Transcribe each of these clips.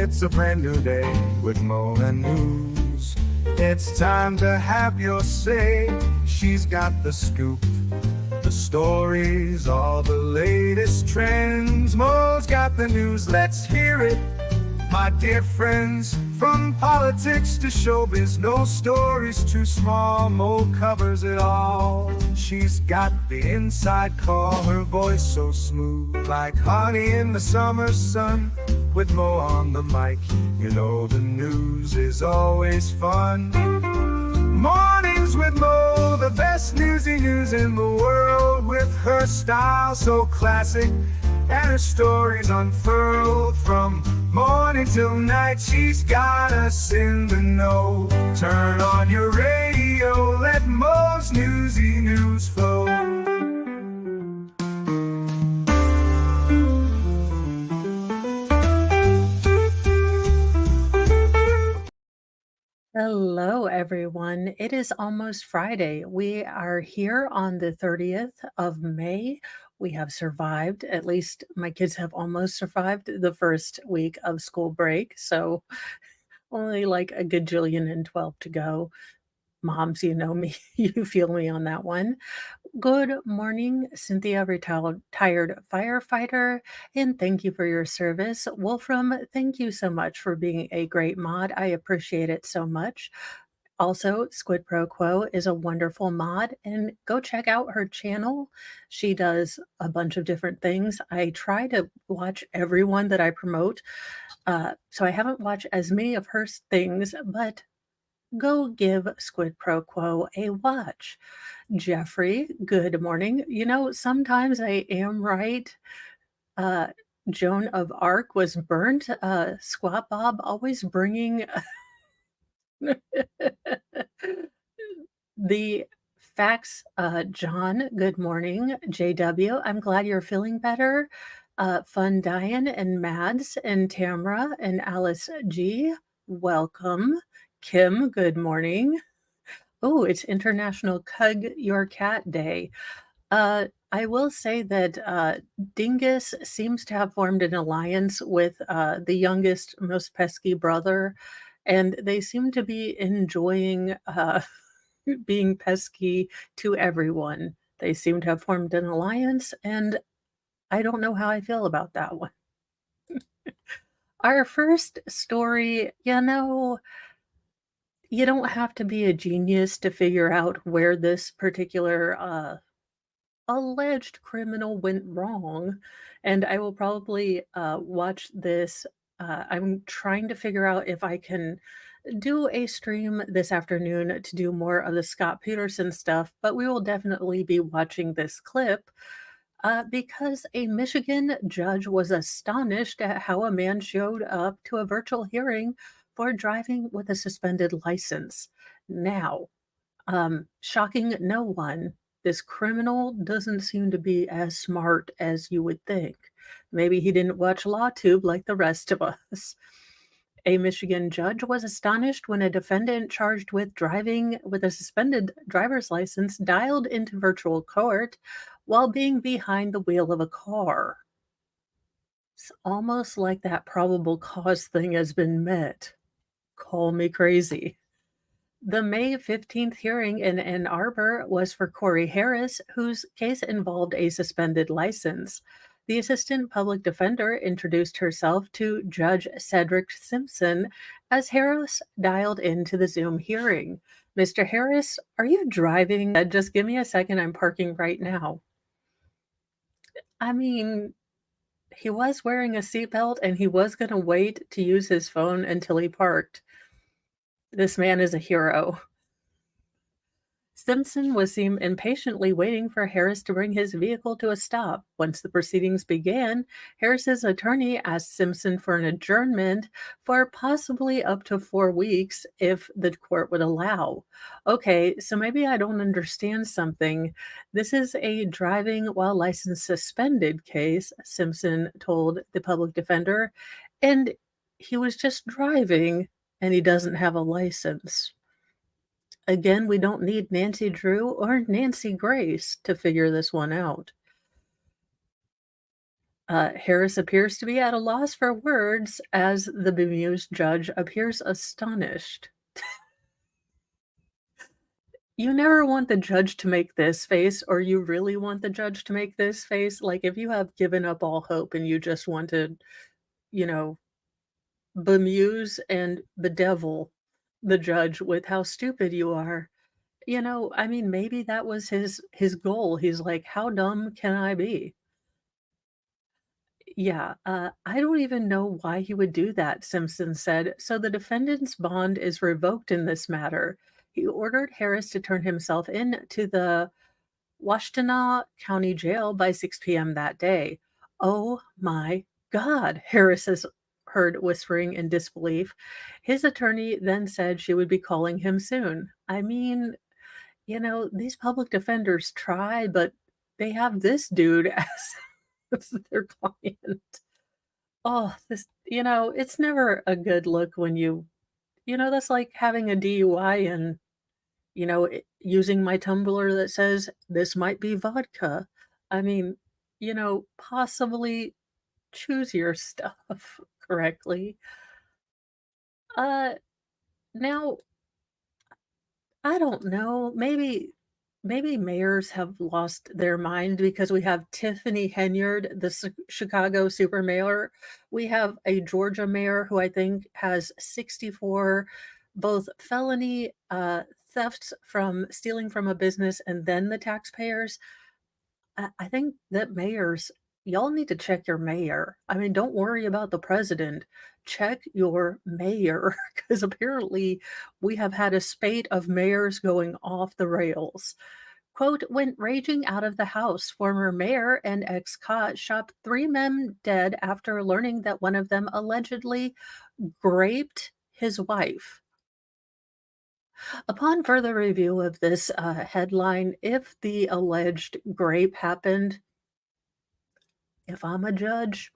It's a brand new day with Mo and News. It's time to have your say. She's got the scoop, the stories, all the latest trends. Mo's got the news, let's hear it. My dear friends, from politics to showbiz, no story's too small. Mo covers it all. She's got the inside call, her voice so smooth, like honey in the summer sun. With Mo on the mic, you know the news is always fun. Mornings with Mo, the best newsy news in the world. With her style so classic and her stories unfurled, from morning till night, she's got us in the know. Turn on your radio, let Mo's newsy news flow. Hello, everyone. It is almost Friday. We are here on the 30th of May. We have survived, at least my kids have almost survived the first week of school break. So only like a gajillion and 12 to go. Moms, you know me, you feel me on that one. Good morning, Cynthia, retired firefighter, and thank you for your service. Wolfram, thank you so much for being a great mod. I appreciate it so much. Also, Squid Pro Quo is a wonderful mod, and go check out her channel. She does a bunch of different things. I try to watch everyone that I promote, so I haven't watched as many of her things, but go give Squid Pro Quo a watch. Jeffrey, good morning. You know, sometimes I am right. Uh, Joan of Arc was burnt. Squat Bob always bringing the facts. John, good morning. JW, I'm glad you're feeling better. Fun Diane and Mads and Tamra and Alice G, welcome. Kim, good morning. Oh, it's International Cug Your Cat Day. I will say that Dingus seems to have formed an alliance with the youngest, most pesky brother, and they seem to be enjoying being pesky to everyone. They seem to have formed an alliance, and I don't know how I feel about that one. Our first story, you don't have to be a genius to figure out where this particular alleged criminal went wrong. And I will probably watch this. I'm trying to figure out if I can do a stream this afternoon to do more of the Scott Peterson stuff, but we will definitely be watching this clip. Because a Michigan judge was astonished at how a man showed up to a virtual hearing for driving with a suspended license. Now, shocking no one, this criminal doesn't seem to be as smart as you would think. Maybe he didn't watch LawTube like the rest of us. A Michigan judge was astonished when a defendant charged with driving with a suspended driver's license dialed into virtual court while being behind the wheel of a car. It's almost like that probable cause thing has been met. Call me crazy. The May 15th hearing in Ann Arbor was for Corey Harris, whose case involved a suspended license. The assistant public defender introduced herself to Judge Cedric Simpson as Harris dialed into the Zoom hearing. Mr. Harris, are you driving? Just give me a second. I'm parking right now. I mean, he was wearing a seatbelt and he was going to wait to use his phone until he parked. This man is a hero. Simpson was seen impatiently waiting for Harris to bring his vehicle to a stop. Once the proceedings began, Harris's attorney asked Simpson for an adjournment for possibly up to 4 weeks if the court would allow. Okay, so maybe I don't understand something. This is a driving while license suspended case, Simpson told the public defender, and he was just driving and he doesn't have a license. Again, we don't need Nancy Drew or Nancy Grace to figure this one out. Harris appears to be at a loss for words as the bemused judge appears astonished. You never want the judge to make this face, or you really want the judge to make this face. Like, if you have given up all hope and you just want to, you know, bemuse and bedevil the judge with how stupid you are, I mean, maybe that was his goal. He's like, "How dumb can I be?" Yeah, I don't even know why he would do that, Simpson said. So the defendant's bond is revoked in this matter. He ordered Harris to turn himself in to the Washtenaw County Jail by 6 p.m. that day. Oh my God, Harris is heard whispering in disbelief. His attorney then said she would be calling him soon. I mean, these public defenders try, but they have this dude as their client. Oh, it's never a good look when that's like having a DUI and, using my tumbler that says this might be vodka. I mean, possibly choose your stuff correctly. Uh, Now, I don't know. Maybe mayors have lost their mind because we have Tiffany Henyard, the Chicago super mayor. We have a Georgia mayor who I think has 64 both felony thefts from stealing from a business and then the taxpayers. I think that mayors, y'all need to check your mayor. I mean, don't worry about the president. Check your mayor, because apparently we have had a spate of mayors going off the rails. Quote, went raging out of the house. Former mayor and ex-cot shot 3 men dead after learning that one of them allegedly raped his wife. Upon further review of this headline, if the alleged rape happened, if I'm a judge,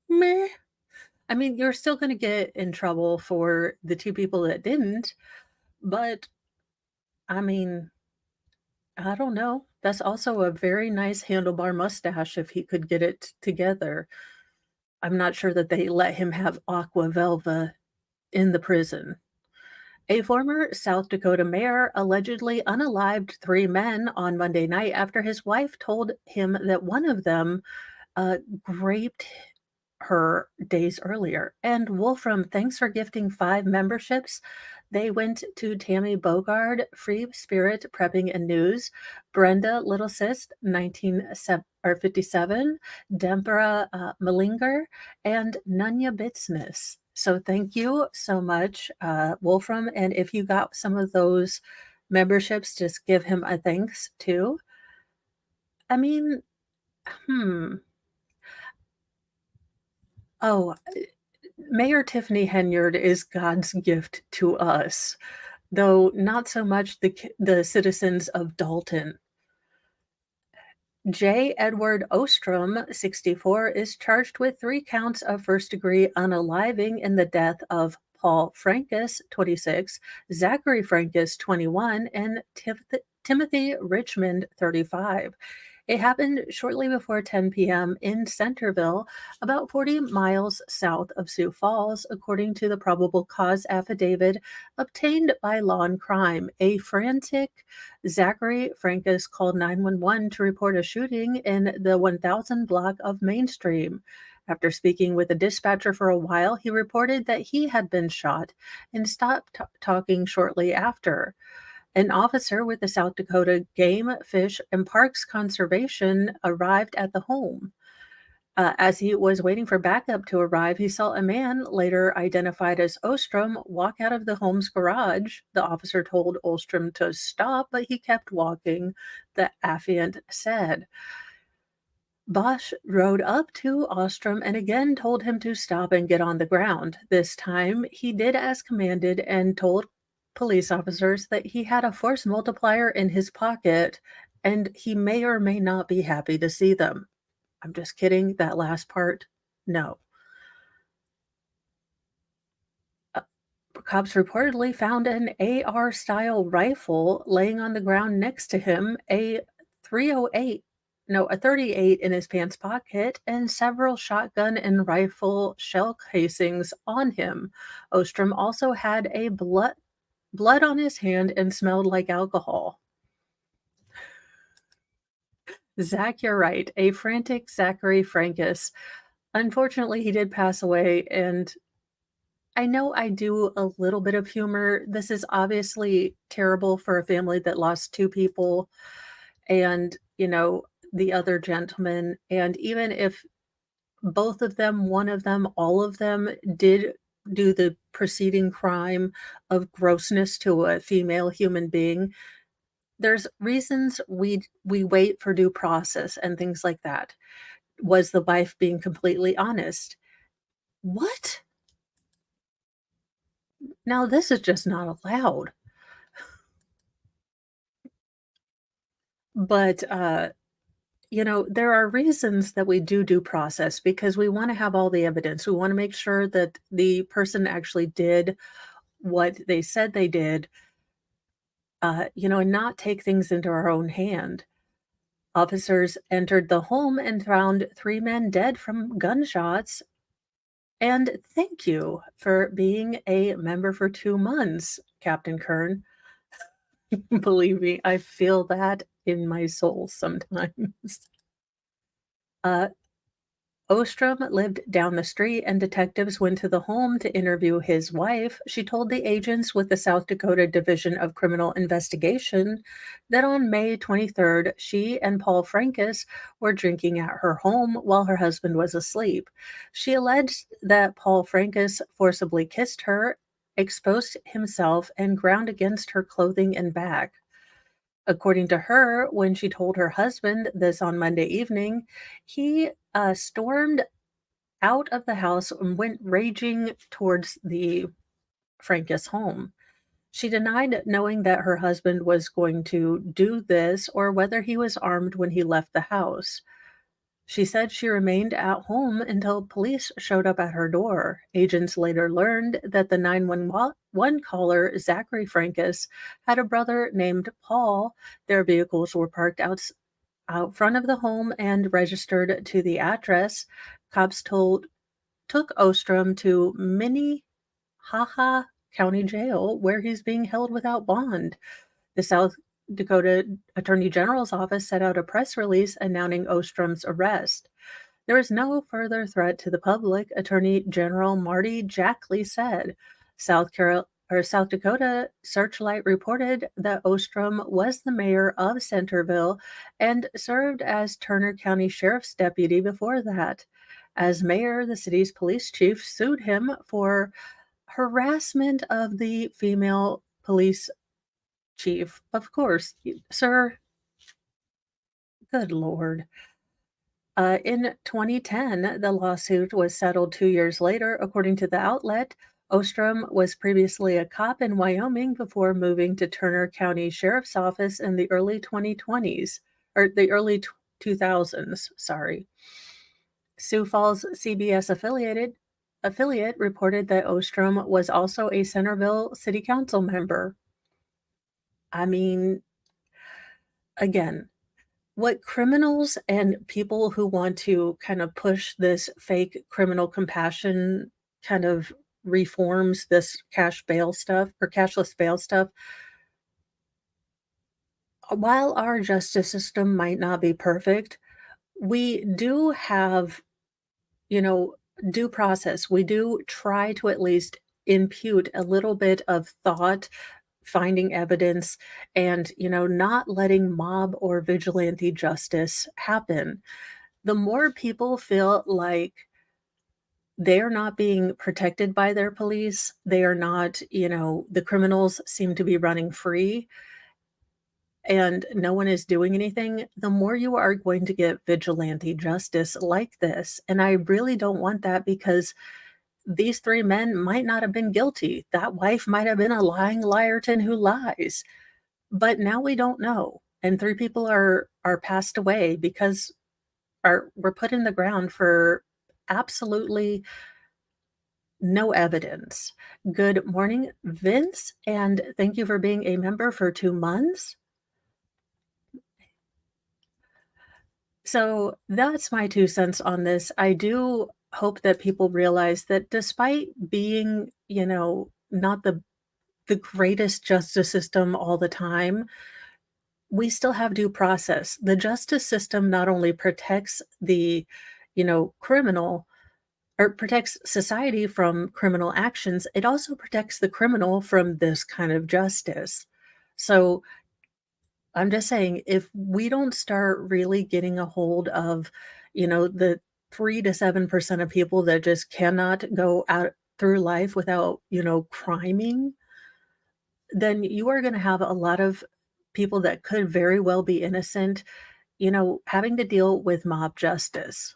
meh. I mean, you're still gonna get in trouble for the 2 people that didn't, but, I mean, I don't know. That's also a very nice handlebar mustache if he could get it together. I'm not sure that they let him have aqua velva in the prison. A former South Dakota mayor allegedly unalived 3 men on Monday night after his wife told him that one of them raped her days earlier. And Wolfram, thanks for gifting 5 memberships. They went to Tammy Bogard, Free Spirit Prepping and News, Brenda Little Sis, 1957, Deborah Malinger, and Nunya Bitsness. So thank you so much, Wolfram. And if you got some of those memberships, just give him a thanks too. I mean, hmm. Oh, Mayor Tiffany Henyard is God's gift to us, though not so much the citizens of Dalton. J. Edward Ostrom, 64, is charged with 3 counts of first-degree unaliving in the death of Paul Frankus, 26, Zachary Frankus, 21, and Timothy Richmond, 35. It happened shortly before 10 p.m. in Centerville, about 40 miles south of Sioux Falls, according to the probable cause affidavit obtained by Law and Crime. A frantic Zachary Frankus called 911 to report a shooting in the 1000 block of Mainstream. After speaking with a dispatcher for a while, he reported that he had been shot and stopped talking shortly after. An officer with the South Dakota Game, Fish, and Parks Conservation arrived at the home. As he was waiting for backup to arrive, he saw a man, later identified as Ostrom, walk out of the home's garage. The officer told Ostrom to stop, but he kept walking, the affiant said. Bosch rode up to Ostrom and again told him to stop and get on the ground. This time, he did as commanded and told police officers that he had a force multiplier in his pocket and he may or may not be happy to see them. I'm just kidding. That last part, no. Uh, Cops reportedly found an AR-style rifle laying on the ground next to him, a .308 no, a 38 in his pants pocket and several shotgun and rifle shell casings on him. Ostrom also had a blood on his hand and smelled like alcohol. Zach, you're right. A frantic Zachary Frankus. Unfortunately, he did pass away, and I know I do a little bit of humor. This is obviously terrible for a family that lost 2 people and, the other gentleman, and even if both of them, one of them, all of them did do the preceding crime of grossness to a female human being, there's reasons we wait for due process and things like that. Was the wife being completely honest? What? Now this is just not allowed. But, there are reasons that we do due process because we wanna have all the evidence. We wanna make sure that the person actually did what they said they did, and not take things into our own hand. Officers entered the home and found 3 men dead from gunshots. And thank you for being a member for 2 months, Captain Kern. Believe me, I feel that in my soul sometimes. Uh, Ostrom lived down the street, and detectives went to the home to interview his wife. She told the agents with the South Dakota Division of Criminal Investigation that on May 23rd, she and Paul Frankus were drinking at her home while her husband was asleep. She alleged that Paul Frankus forcibly kissed her, exposed himself, and ground against her clothing and back. According to her, when she told her husband this on Monday evening, he stormed out of the house and went raging towards the Frankus home. She denied knowing that her husband was going to do this or whether he was armed when he left the house. She said she remained at home until police showed up at her door. Agents later learned that the 911 caller, Zachary Frankus, had a brother named Paul. Their vehicles were parked out front of the home and registered to the address. Cops took Ostrom to Minnehaha County Jail, where he's being held without bond. The South Dakota Attorney General's office set out a press release announcing Ostrom's arrest. There is no further threat to the public, Attorney General Marty Jackley said. South Dakota Searchlight reported that Ostrom was the mayor of Centerville and served as Turner County Sheriff's deputy before that. As mayor, the city's police chief sued him for harassment of the female police chief. Of course, sir. Good Lord. In 2010, the lawsuit was settled 2 years later. According to the outlet, Ostrom was previously a cop in Wyoming before moving to Turner County Sheriff's Office in the early 2020s, or the early 2000s, sorry. Sioux Falls CBS affiliate reported that Ostrom was also a Centerville City Council member. I mean, again, what criminals and people who want to kind of push this fake criminal compassion kind of reforms, this cash bail stuff or cashless bail stuff, while our justice system might not be perfect, we do have, you know, due process. We do try to at least impute a little bit of thought, finding evidence, and, not letting mob or vigilante justice happen. The more people feel like they are not being protected by their police, they are not, the criminals seem to be running free and no one is doing anything, the more you are going to get vigilante justice like this. And I really don't want that because these 3 men might not have been guilty. That wife might have been a lying liarton who lies. But now we don't know. And 3 people are passed away because were put in the ground for absolutely no evidence. Good morning, Vince, and thank you for being a member for 2 months. So that's my 2 cents on this. I do hope that people realize that despite being, not the greatest justice system all the time, we still have due process. The justice system not only protects the, criminal or protects society from criminal actions, it also protects the criminal from this kind of justice. So I'm just saying, if we don't start really getting a hold of, the 3 to 7% of people that just cannot go out through life without, criming, then you are gonna have a lot of people that could very well be innocent, having to deal with mob justice.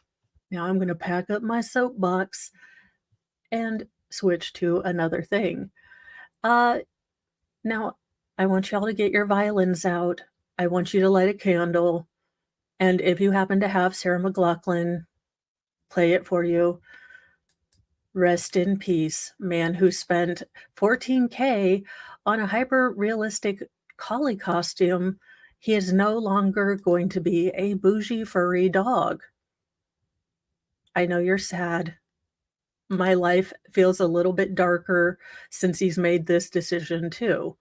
Now I'm gonna pack up my soapbox and switch to another thing. Uh, Now I want y'all to get your violins out. I want you to light a candle. And if you happen to have Sarah McLachlan play it for you, rest in peace, man who spent 14K on a hyper realistic collie costume. He is no longer going to be a bougie furry dog. I know you're sad. My life feels a little bit darker since he's made this decision too.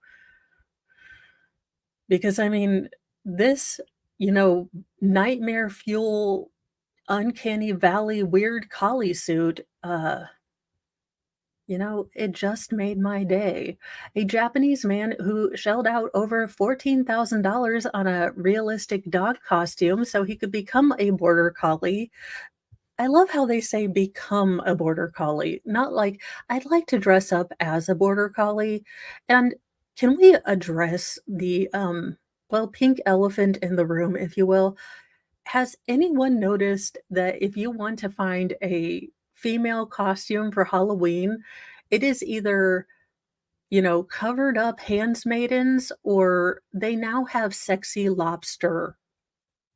Because I mean, this, you know, nightmare fuel uncanny valley weird collie suit, it just made my day. A Japanese man who shelled out over $14,000 on a realistic dog costume so he could become a border collie. I love how they say become a border collie, not like I'd like to dress up as a border collie. And can we address the pink elephant in the room, if you will? Has anyone noticed that if you want to find a female costume for Halloween, it is either, covered up handmaidens or they now have sexy lobster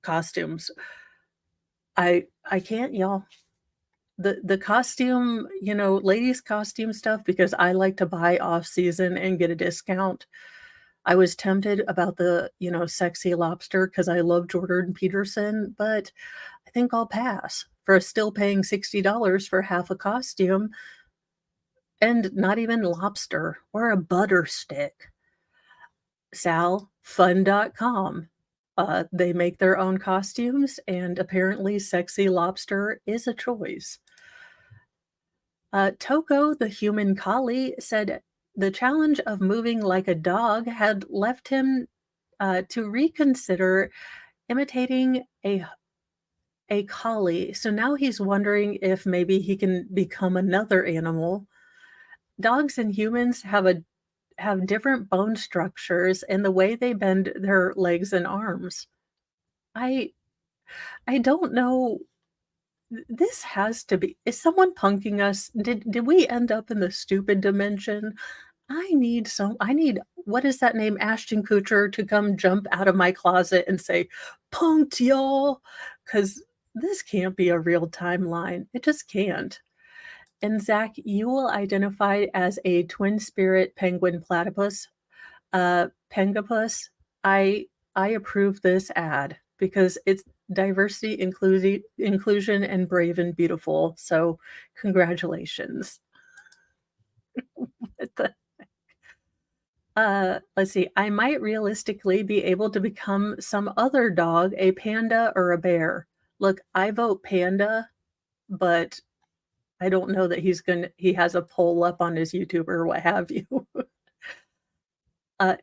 costumes. I can't, y'all. The costume, ladies costume stuff because I like to buy off season and get a discount. I was tempted about the, sexy lobster because I love Jordan Peterson, but I think I'll pass for still paying $60 for half a costume and not even lobster or a butter stick. Salfun.com. They make their own costumes, and apparently sexy lobster is a choice. Toko, the human collie, said the challenge of moving like a dog had left him to reconsider imitating a collie. So now he's wondering if maybe he can become another animal. Dogs and humans have different bone structures and the way they bend their legs and arms. I I don't know. This has to be. Is someone punking us? Did we end up in the stupid dimension? I need, what is that name, Ashton Kutcher, to come jump out of my closet and say, "Punked, y'all," because this can't be a real timeline. It just can't. And Zach, you will identify as a twin spirit penguin platypus, Pengapus. I I approve this ad because it's diversity, inclusion, and brave and beautiful. So congratulations. Let's see. I might realistically be able to become some other dog, a panda or a bear. Look, I vote panda, but I don't know that he has a poll up on his YouTube or what have you.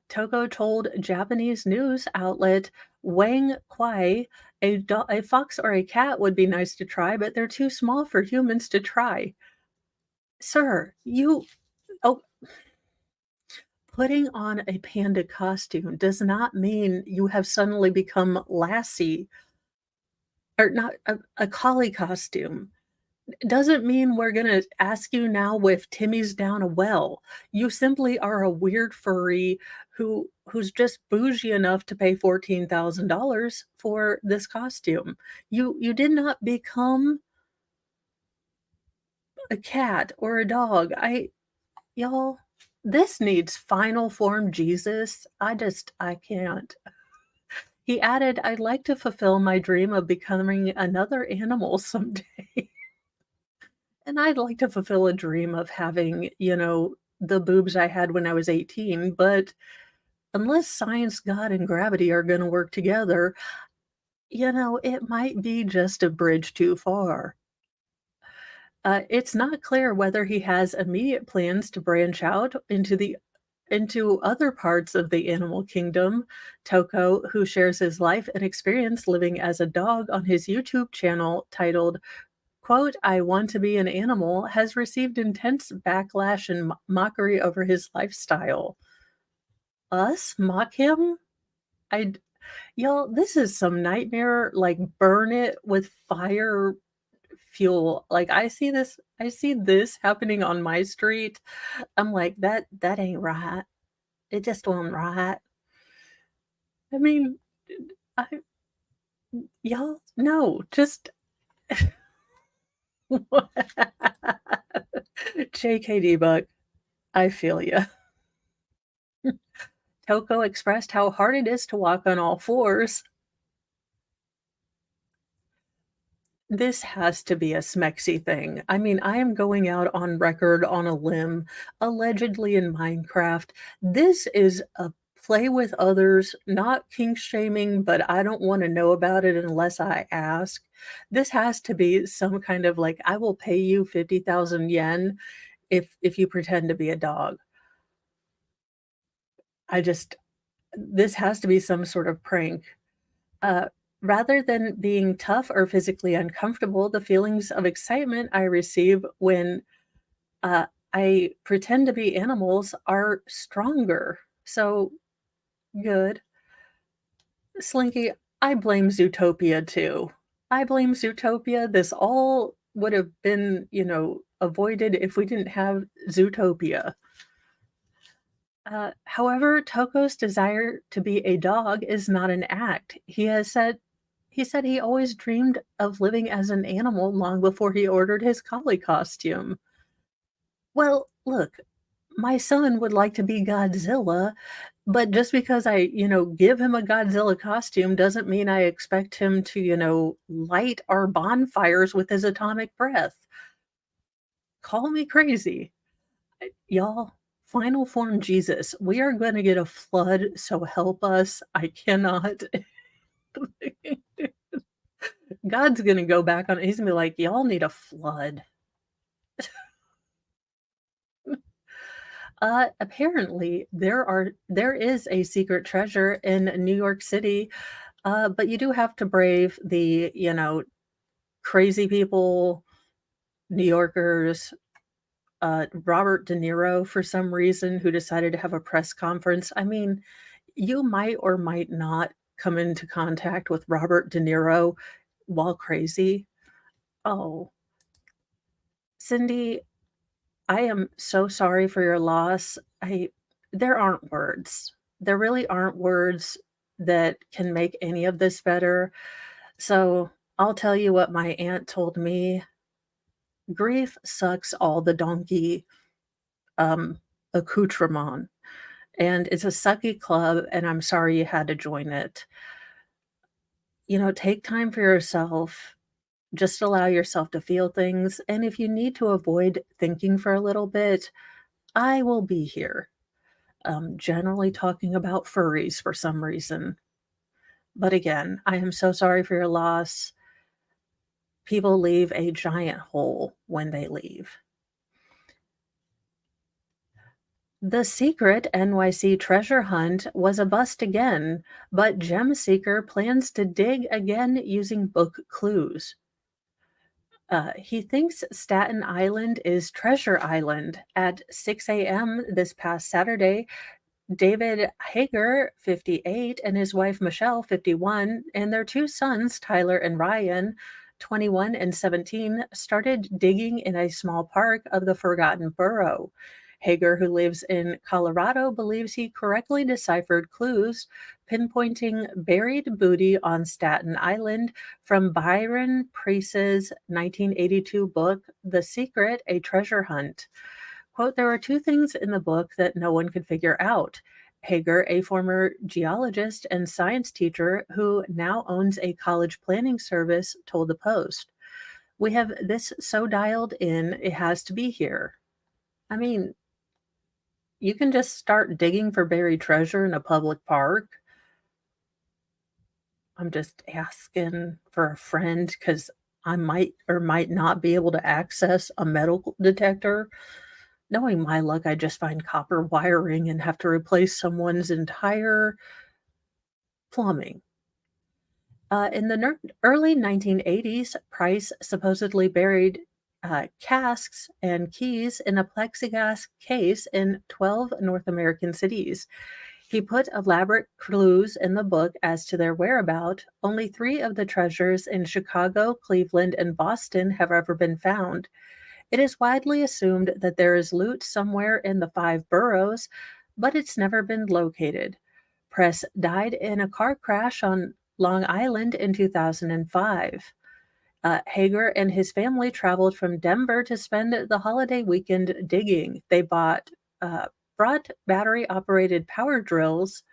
Togo told Japanese news outlet Wang Kwai a fox or a cat would be nice to try, but they're too small for humans to try. Sir, oh, putting on a panda costume does not mean you have suddenly become Lassie or not a collie costume. Doesn't mean we're gonna ask you now if Timmy's down a well. You simply are a weird furry who's just bougie enough to pay $14,000 for this costume. You did not become a cat or a dog. Y'all, this needs final form Jesus. I can't. He added, "I'd like to fulfill my dream of becoming another animal someday." And I'd like to fulfill a dream of having, the boobs I had when I was 18, but unless science, God, and gravity are gonna work together, it might be just a bridge too far. It's not clear whether he has immediate plans to branch out into other parts of the animal kingdom. Toko, who shares his life and experience living as a dog on his YouTube channel titled, quote, "I want to be an animal," has received intense backlash and mockery over his lifestyle. Us mock him? I Y'all, this is some nightmare, like, burn it with fire fuel. Like, I see this happening on my street. I'm like, "That ain't right. It just wasn't right." I mean, I y'all, no, just JKD Buck, I feel ya. Toko expressed how hard it is to walk on all fours. This has to be a Smexy thing. I mean, I am going out on record on a limb, allegedly in Minecraft. This is a play with others, not kink shaming, but I don't wanna know about it unless I ask. This has to be some kind of, like, "I will pay you 50,000 yen if you pretend to be a dog." I just This has to be some sort of prank. Uh, Rather than being tough or physically uncomfortable, the feelings of excitement I receive when uh, I pretend to be animals are stronger. So good. Slinky, I blame Zootopia too. I blame Zootopia. This all would have been, avoided if we didn't have Zootopia. However, Toko's desire to be a dog is not an act. He said he always dreamed of living as an animal long before he ordered his collie costume. Well, look, my son would like to be Godzilla, but just because I, give him a Godzilla costume doesn't mean I expect him to, light our bonfires with his atomic breath. Call me crazy. Y'all, final form Jesus, we are gonna get a flood, so help us. I cannot. God's gonna go back on, he's gonna be like, "Y'all need a flood." Apparently, there is a secret treasure in New York City, but you do have to brave the, crazy people, New Yorkers, Robert De Niro for some reason, who decided to have a press conference. I mean, you might or might not come into contact with Robert De Niro while crazy. Oh, Cindy, I am so sorry for your loss. There aren't words. There really aren't words that can make any of this better. So I'll tell you what my aunt told me. Grief sucks all the donkey um, accoutrement. And it's a sucky club, and I'm sorry you had to join it. Take time for yourself. Just allow yourself to feel things. And if you need to avoid thinking for a little bit, I will be here. Generally talking about furries for some reason. But again, I am so sorry for your loss. People leave a giant hole when they leave. The secret NYC treasure hunt was a bust again, but Gem Seeker plans to dig again using book clues. He thinks Staten Island is Treasure Island. At 6 a.m. this past Saturday, David Hager, 58, and his wife Michelle, 51, and their two sons, Tyler and Ryan, 21 and 17, started digging in a small park of the Forgotten Borough. Hager, who lives in Colorado, believes he correctly deciphered clues pinpointing buried booty on Staten Island from Byron Preece's 1982 book, The Secret, A Treasure Hunt. Quote, "There are two things in the book that no one could figure out. Hager, a former geologist and science teacher who now owns a college planning service, told the Post. We have this so dialed in, it has to be here. I mean, you can just start digging for buried treasure in a public park. I'm just asking for a friend because I might or might not be able to access a metal detector. Knowing my luck, I just find copper wiring and have to replace someone's entire plumbing. In the early 1980s, Price supposedly buried casks and keys in a plexiglass case in 12 North American cities. He put elaborate clues in the book as to their whereabout. Only three of the treasures in Chicago, Cleveland, and Boston have ever been found. It is widely assumed that there is loot somewhere in the five boroughs, but it's never been located. Press died in a car crash on Long Island in 2005. Hager and his family traveled from Denver to spend the holiday weekend digging. They uh, brought battery operated power drills,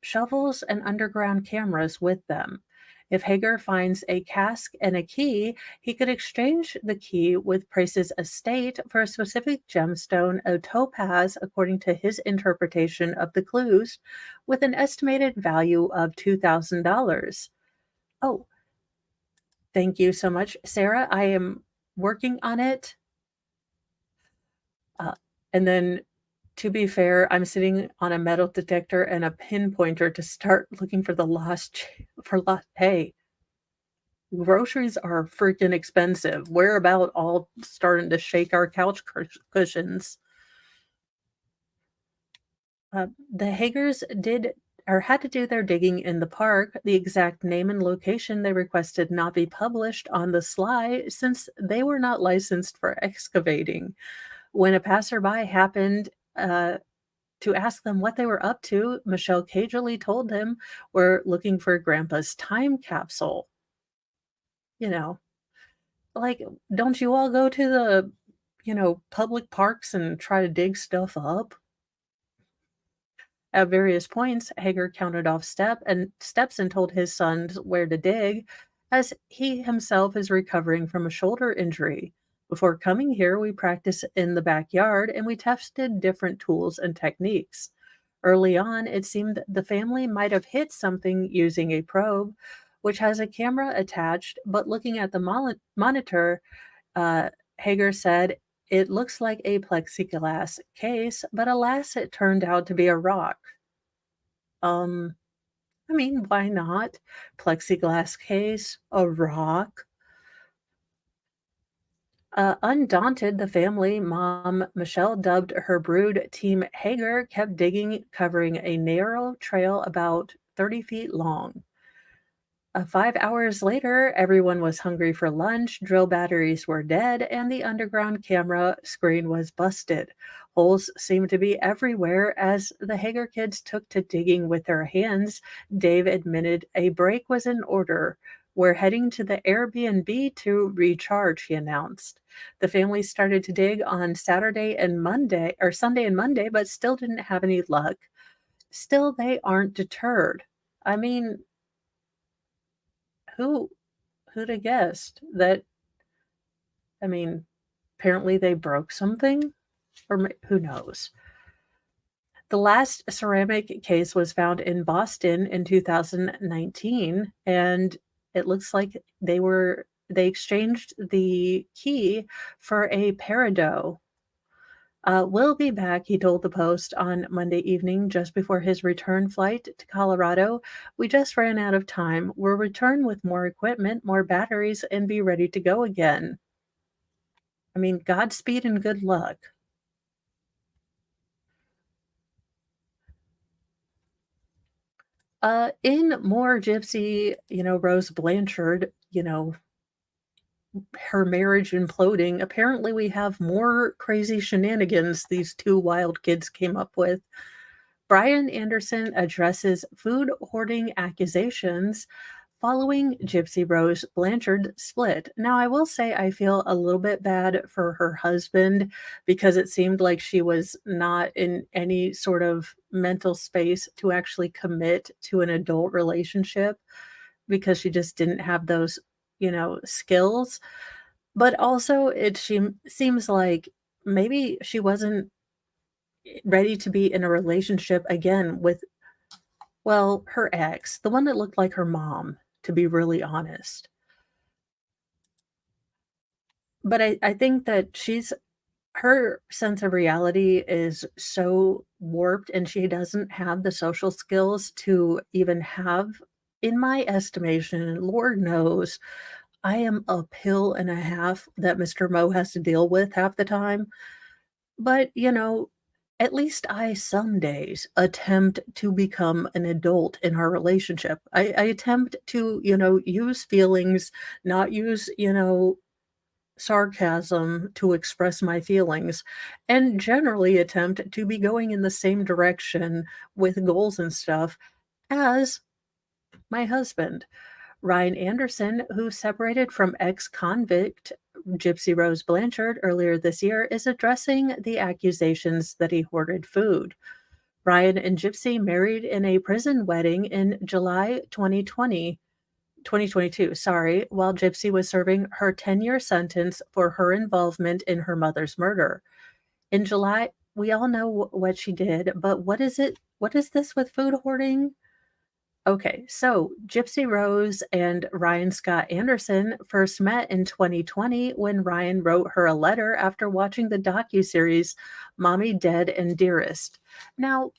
shovels, and underground cameras with them. If Hager finds a cask and a key, he could exchange the key with Price's estate for a specific gemstone, a topaz, according to his interpretation of the clues, with an estimated value of $2,000. Oh, thank you so much, Sarah. I am working on it. Uh, and then, to be fair, I'm sitting on a metal detector and a pinpointer to start looking for the lost. Hey, groceries are freaking expensive. We're about all starting to shake our couch cushions. The Hagers did or had to do their digging in the park. The exact name and location they requested not be published on the sly since they were not licensed for excavating. When a passerby happened to ask them what they were up to, Michelle cagily told him, "We're looking for Grandpa's time capsule." You know, like, don't you all go to the, public parks and try to dig stuff up? At various points, Hager counted off steps and told his sons where to dig, as he himself is recovering from a shoulder injury. Before coming here, we practiced in the backyard and we tested different tools and techniques. Early on, it seemed the family might have hit something using a probe, which has a camera attached, but looking at the monitor, uh, Hager said, "It looks like a plexiglass case, but alas, it turned out to be a rock." Um, I mean, why not? Plexiglass case, a rock. Undaunted, the family, mom Michelle dubbed her brood Team Hager, kept digging, covering a narrow trail about 30 feet long. 5 hours later, everyone was hungry for lunch, drill batteries were dead, and the underground camera screen was busted. Holes seemed to be everywhere as the Hager kids took to digging with their hands. Dave admitted a break was in order. "We're heading to the Airbnb to recharge," he announced. The family started to dig on Saturday and Monday, or Sunday and Monday, but still didn't have any luck. Still, they aren't deterred. I mean, who who'd have guessed that? I mean, apparently they broke something, or who knows? The last ceramic case was found in Boston in 2019, and it looks like they exchanged the key for a peridot. "We'll be back," he told the Post on Monday evening, just before his return flight to Colorado. "We just ran out of time. We'll return with more equipment, more batteries, and be ready to go again." I mean, Godspeed and good luck. In more Gypsy, Rose Blanchard, her marriage imploding, apparently we have more crazy shenanigans these two wild kids came up with. Brian Anderson addresses food hoarding accusations. following Gypsy Rose Blanchard's split. Now, I will say I feel a little bit bad for her husband because it seemed like she was not in any sort of mental space to actually commit to an adult relationship because she just didn't have those, skills. But also, she seems like maybe she wasn't ready to be in a relationship again with, well, her ex, the one that looked like her mom, to be really honest. But I think that her sense of reality is so warped, and she doesn't have the social skills to even have, in my estimation, Lord knows, I am a pill and a half that Mr. Mo has to deal with half the time. But, at least I some days attempt to become an adult in our relationship. I attempt to, use feelings, not use, sarcasm to express my feelings, and generally attempt to be going in the same direction with goals and stuff as my husband. Ryan Anderson, who separated from ex convict Gypsy Rose Blanchard earlier this year, is addressing the accusations that he hoarded food. Ryan and Gypsy married in a prison wedding in July 2022, sorry, while Gypsy was serving her 10-year sentence for her involvement in her mother's murder. In July, we all know what she did, but what is it? What is this with food hoarding? Okay, so Gypsy Rose and Ryan Scott Anderson first met in 2020 when Ryan wrote her a letter after watching the docuseries Mommy Dead and Dearest. Now,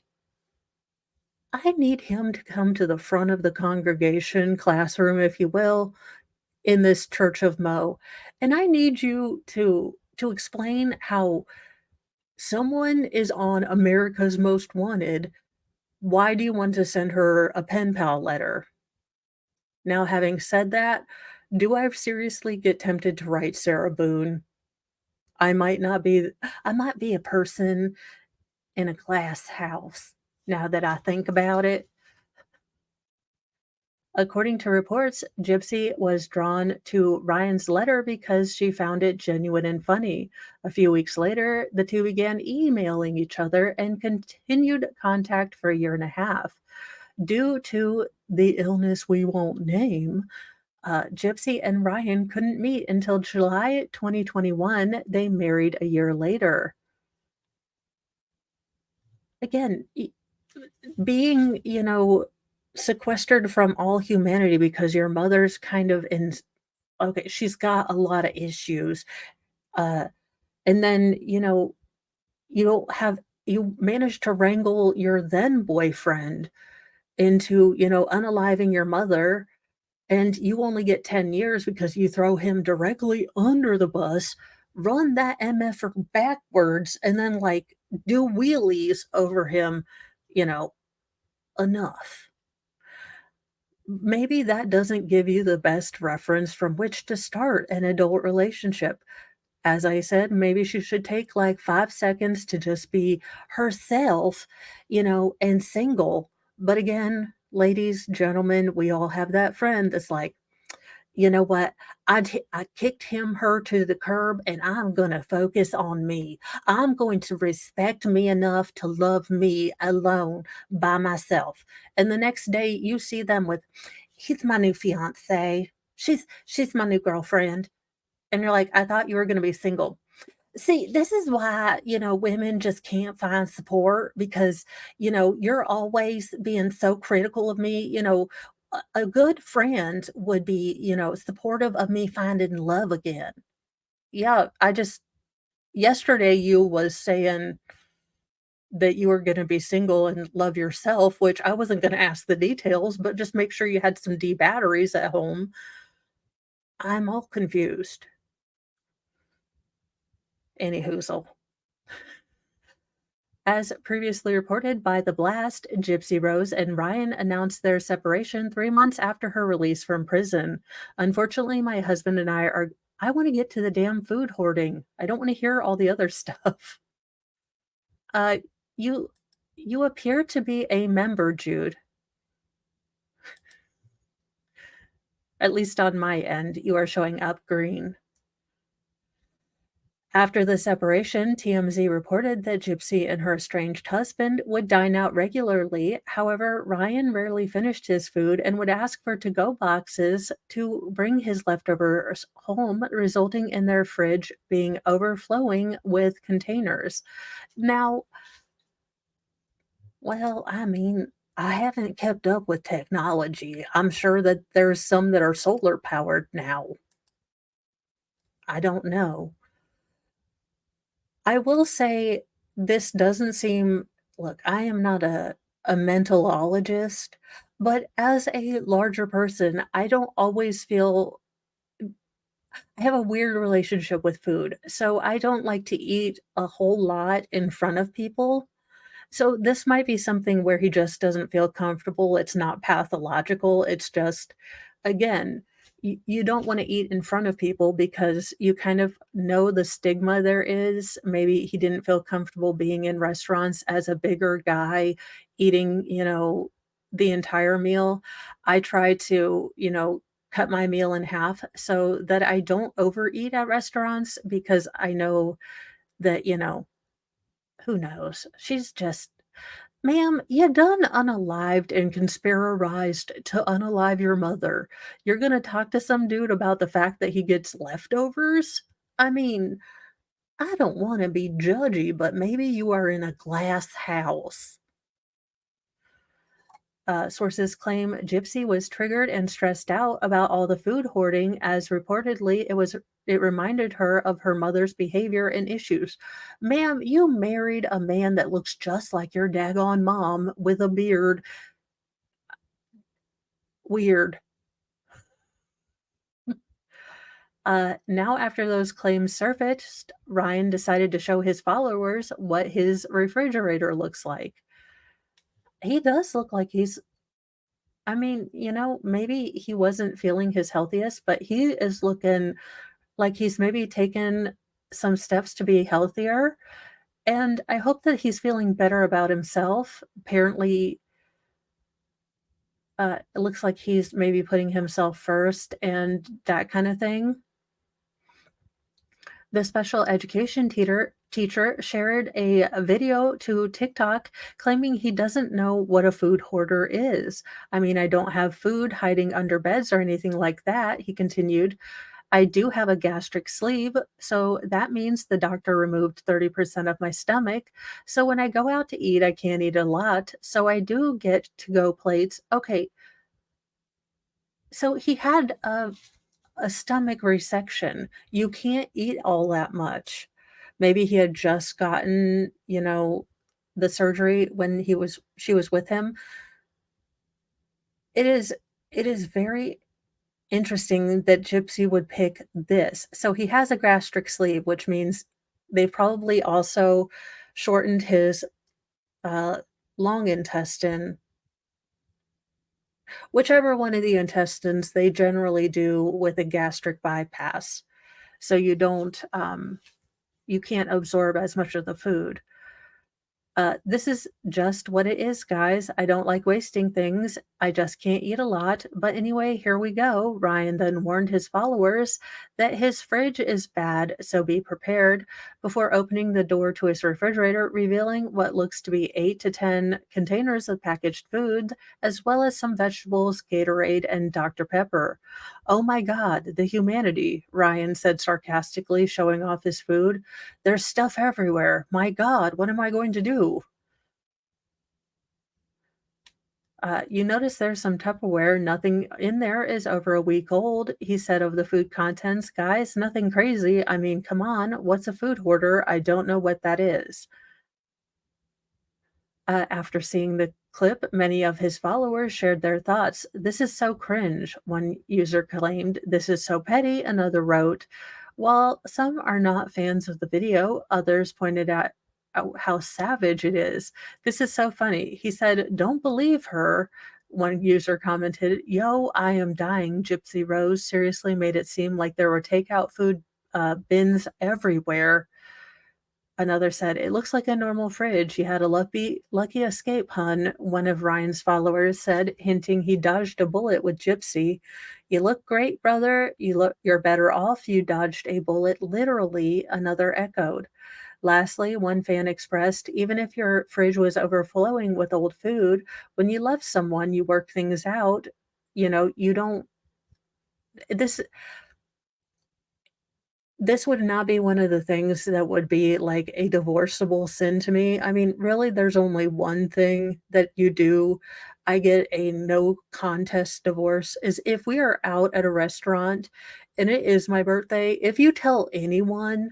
I need him to come to the front of the congregation, classroom, if you will, in this Church of Mo. And I need you to explain how someone is on America's Most Wanted. Why do you want to send her a pen pal letter? Now, having said that, do I seriously get tempted to write Sarah Boone? I might not be I might be a person in a glass house now that I think about it. According to reports, Gypsy was drawn to Ryan's letter because she found it genuine and funny. A few weeks later, the two began emailing each other and continued contact for a year and a half. Due to the illness we won't name, Gypsy and Ryan couldn't meet until July 2021. They married a year later. Again, being, sequestered from all humanity because your mother's kind of in, okay, she's got a lot of issues. Uh, and then, you don't have, you manage to wrangle your then boyfriend into, unaliving your mother, and you only get 10 years because you throw him directly under the bus, run that MF backwards, and then like do wheelies over him, you know, enough. Maybe that doesn't give you the best reference from which to start an adult relationship. As I said, maybe she should take like 5 seconds to just be herself, and single. But again, ladies, gentlemen, we all have that friend that's like, you know what? I kicked her to the curb, and I'm gonna focus on me. I'm going to respect me enough to love me alone by myself. And the next day you see them with, he's my new fiance. She's my new girlfriend. And you're like, I thought you were gonna be single. See, this is why, women just can't find support because, you're always being so critical of me. A good friend would be, supportive of me finding love again. Yeah, yesterday you was saying that you were going to be single and love yourself, which I wasn't going to ask the details, but just make sure you had some D batteries at home. I'm all confused. Any hoozle. As previously reported by The Blast, Gypsy Rose and Ryan announced their separation 3 months after her release from prison. Unfortunately, my husband and I want to get to the damn food hoarding. I don't want to hear all the other stuff. Uh, you, you appear to be a member, Jude. At least on my end, you are showing up green. After the separation, TMZ reported that Gypsy and her estranged husband would dine out regularly. However, Ryan rarely finished his food and would ask for to go boxes to bring his leftovers home, resulting in their fridge being overflowing with containers. Now, well, I mean, I haven't kept up with technology. I'm sure that there's some that are solar powered now. I don't know. I will say this doesn't seem look, I am not a mentalologist, but as a larger person, I don't always feel I have a weird relationship with food. So I don't like to eat a whole lot in front of people. So this might be something where he just doesn't feel comfortable. It's not pathological. It's just, again, you don't want to eat in front of people because you kind of know the stigma there is. Maybe he didn't feel comfortable being in restaurants as a bigger guy eating, the entire meal. I try to, cut my meal in half so that I don't overeat at restaurants because I know that, who knows? She's just ma'am, you done unalived and conspirized to unalive your mother. You're gonna talk to some dude about the fact that he gets leftovers? I mean, I don't wanna be judgy, but maybe you are in a glass house. Sources claim Gypsy was triggered and stressed out about all the food hoarding, as reportedly it reminded her of her mother's behavior and issues. Ma'am, you married a man that looks just like your daggone mom with a beard. Weird. Now, after those claims surfaced, Ryan decided to show his followers what his refrigerator looks like. He does look like I mean, maybe he wasn't feeling his healthiest, but he is looking like he's maybe taken some steps to be healthier. And I hope that he's feeling better about himself. Apparently, it looks like he's maybe putting himself first and that kind of thing. The special education teacher shared a video to TikTok claiming he doesn't know what a food hoarder is. I mean, I don't have food hiding under beds or anything like that, he continued. I do have a gastric sleeve, so that means the doctor removed 30% of my stomach. So when I go out to eat, I can't eat a lot. So I do get to go plates. Okay, so he had a stomach resection. You can't eat all that much. Maybe he had just gotten, the surgery when she was with him. It is it is very interesting that Gypsy would pick this. So he has a gastric sleeve, which means they probably also shortened his uh, long intestine, whichever one of the intestines they generally do with a gastric bypass. So you can't absorb as much of the food. This is just what it is, guys. I don't like wasting things. I just can't eat a lot. But anyway, here we go. Ryan then warned his followers that his fridge is bad, so be prepared, before opening the door to his refrigerator, revealing what looks to be 8 to 10 containers of packaged food, as well as some vegetables, Gatorade, and Dr. Pepper. Oh my God, the humanity, Ryan said sarcastically, showing off his food. There's stuff everywhere. My God, what am I going to do? You notice there's some Tupperware. Nothing in there is over a week old, he said of the food contents. Guys, nothing crazy. I mean, come on. What's a food hoarder? I don't know what that is. After seeing the clip, many of his followers shared their thoughts. This is so cringe, one user claimed. This is so petty, another wrote. While some are not fans of the video, others pointed out how savage it is. This is so funny. He said, "Don't believe her." One user commented, "Yo, I am dying." Gypsy Rose seriously made it seem like there were takeout food bins everywhere. Another said, "It looks like a normal fridge. You had a lucky escape, hun," one of Ryan's followers said, hinting he dodged a bullet with Gypsy. "You look great, brother. You're better off you dodged a bullet literally," another echoed. Lastly, one fan expressed, "Even if your fridge was overflowing with old food, when you love someone, you work things out. You don't this this would not be one of the things that would be like a divorceable sin to me. I mean, really, there's only one thing that you do. I get a no contest divorce is if we are out at a restaurant and it is my birthday, if you tell anyone,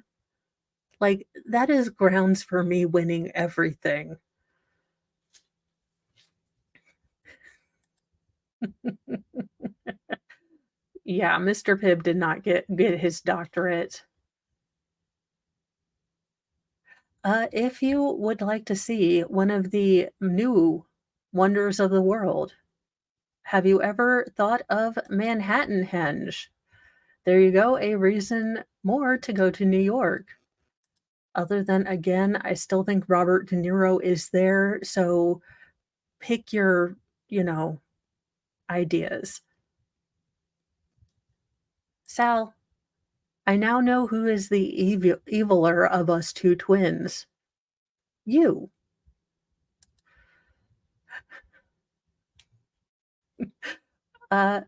like that is grounds for me winning everything. Yeah, Mr. Pibb did not get his doctorate. If you would like to see one of the new wonders of the world, have you ever thought of Manhattanhenge? There you go, a reason more to go to New York. Other than, again, I still think Robert De Niro is there, so pick your, you know, ideas. Sal, I now know who is the eviler of us two twins. You. Uh,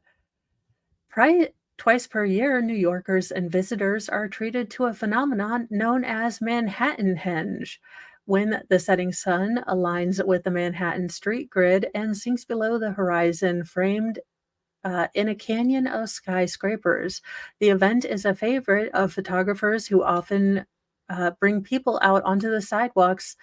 Twice per year, New Yorkers and visitors are treated to a phenomenon known as Manhattanhenge, when the setting sun aligns with the Manhattan street grid and sinks below the horizon, framed in a canyon of skyscrapers. The event is a favorite of photographers who often bring people out onto the sidewalks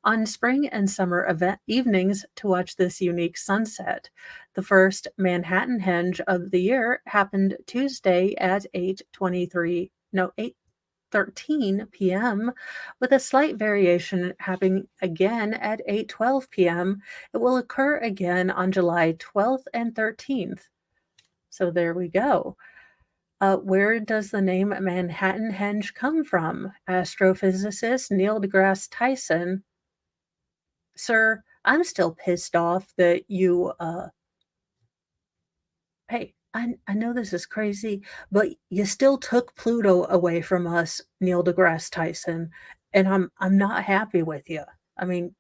on spring and summer event evenings to watch this unique sunset. The first Manhattan Henge of the year happened Tuesday at 8:23 no 8:13 p.m. with a slight variation happening again at 8:12 p.m. It will occur again on July 12th and 13th. So there we go. Where does the name Manhattanhenge come from? Astrophysicist Neil deGrasse Tyson. Sir, I'm still pissed off that you, hey, I know this is crazy, but you still took Pluto away from us, Neil deGrasse Tyson, and I'm not happy with you. I mean,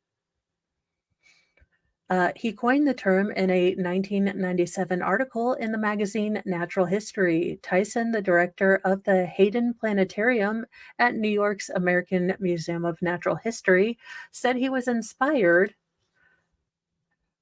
he coined the term in a 1997 article in the magazine Natural History. Tyson, the director of the Hayden Planetarium at New York's American Museum of Natural History, said he was inspired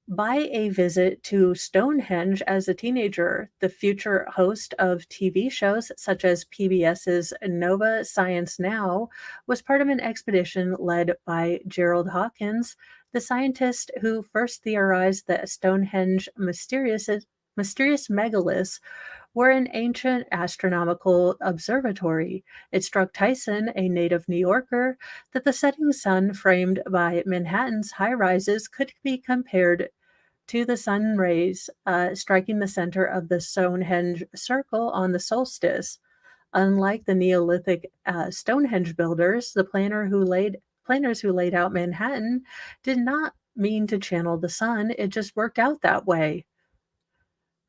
by a visit to Stonehenge as a teenager. The future host of TV shows such as PBS's Nova Science Now was part of an expedition led by Gerald Hawkins, the scientist who first theorized that Stonehenge mysterious megaliths were an ancient astronomical observatory. It struck Tyson, a native New Yorker, that the setting sun framed by Manhattan's high rises could be compared to the sun rays striking the center of the Stonehenge circle on the solstice. Unlike the Neolithic Stonehenge builders, the planners who laid out Manhattan did not mean to channel the sun. It just worked out that way.